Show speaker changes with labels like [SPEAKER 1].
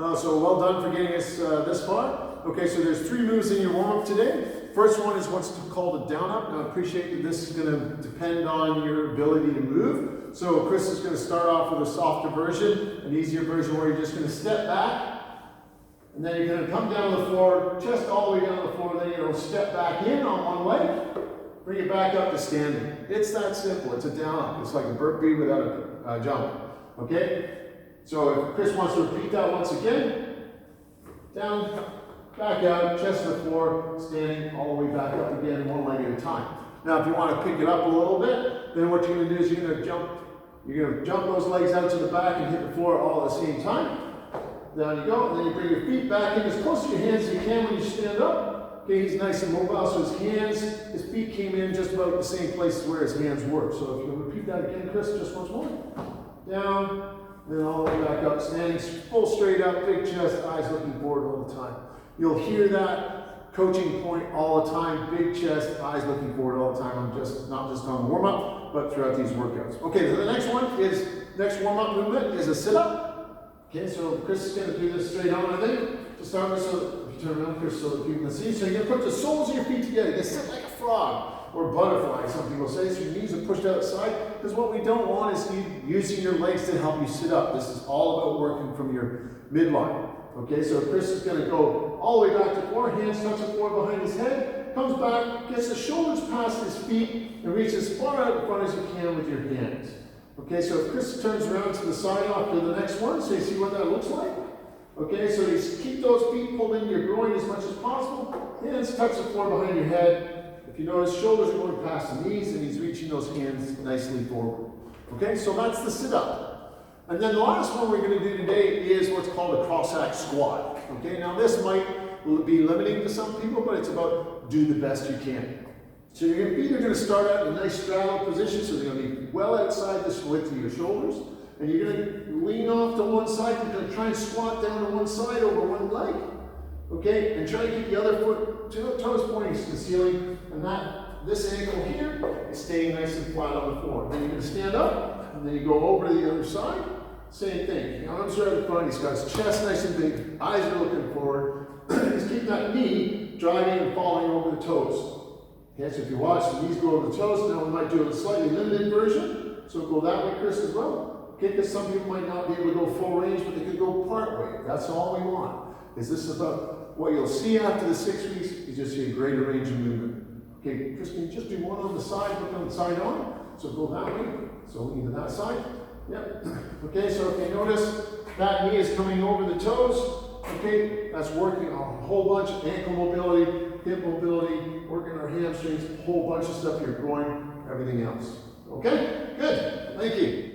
[SPEAKER 1] So well done for getting us this far. Okay, so there's 3 moves in your warm-up today. First one is what's called a down-up. Now I appreciate that this is going to depend on your ability to move. So Chris is going to start off with a softer version, an easier version where you're just going to step back, and then you're going to come down the floor, chest all the way down the floor, then you're going to step back in on one leg, bring it back up to standing. It's that simple. It's a down-up. It's like a burpee without a jump. Okay? So if Chris wants to repeat that once again, down, back out, chest to the floor, standing, all the way back up again, one leg at a time. Now if you want to pick it up a little bit, then what you're going to do is you're going to jump those legs out to the back and hit the floor all at the same time. Down you go, and then you bring your feet back in as close to your hands as you can when you stand up. Okay, he's nice and mobile, so his feet came in just about the same place where his hands were. So if you repeat that again, Chris, just once more. Down. Then all the way back up, standing full straight up, big chest, eyes looking forward all the time. You'll hear that coaching point all the time, big chest, eyes looking forward all the time. I'm not just on the warm-up, but throughout these workouts. Okay, so the next warm-up movement is a sit-up. Okay, so Chris is going to do this straight on, I think, to start with. So if you turn around, Chris, so that people can see. So you're going to put the soles of your feet together. You sit like a frog. Or butterfly, some people say, so your knees are pushed outside, because what we don't want is you using your legs to help you sit up. This is all about working from your midline. Okay, so Chris is going to go all the way back to the floor, hands touch the floor behind his head, comes back, gets the shoulders past his feet, and reaches as far out in front as you can with your hands. Okay, so if Chris turns around to the side off to the next one, so you see what that looks like? Okay, so you keep those feet pulled into your groin as much as possible, hands touch the floor behind your head. If you notice, shoulders are going past the knees, and he's reaching those hands nicely forward. Okay, so that's the sit-up. And then the last one we're going to do today is what's called a Cossack squat. Okay, now this might be limiting to some people, but it's about do the best you can. So your feet are going to start out in a nice straddle position, so they're going to be well outside the width of your shoulders. And you're going to lean off to one side, you're going to try and squat down to one side over one leg. Okay, and try to keep the other foot, toes pointing to the ceiling, and this ankle here is staying nice and flat on the floor. Then you're going to stand up, and then you go over to the other side. Same thing. The arms are at the front. He's got his chest nice and big. Eyes are looking forward. Just keep that knee driving and falling over the toes. Okay, so if you watch, the knees go over the toes. Now we might do a slightly limited version. So go that way, Chris, as well. Okay, because some people might not be able to go full range, but they could go part way. That's all we want. Is this about what you'll see after the 6 weeks is just see a greater range of movement. Okay, Chris, can you just do one on the side, look on the side on? So go that way, so either that side. Yep. Okay, so if you notice, that knee is coming over the toes. Okay, that's working a whole bunch of ankle mobility, hip mobility, working our hamstrings, a whole bunch of stuff, your groin, everything else. Okay, good, thank you.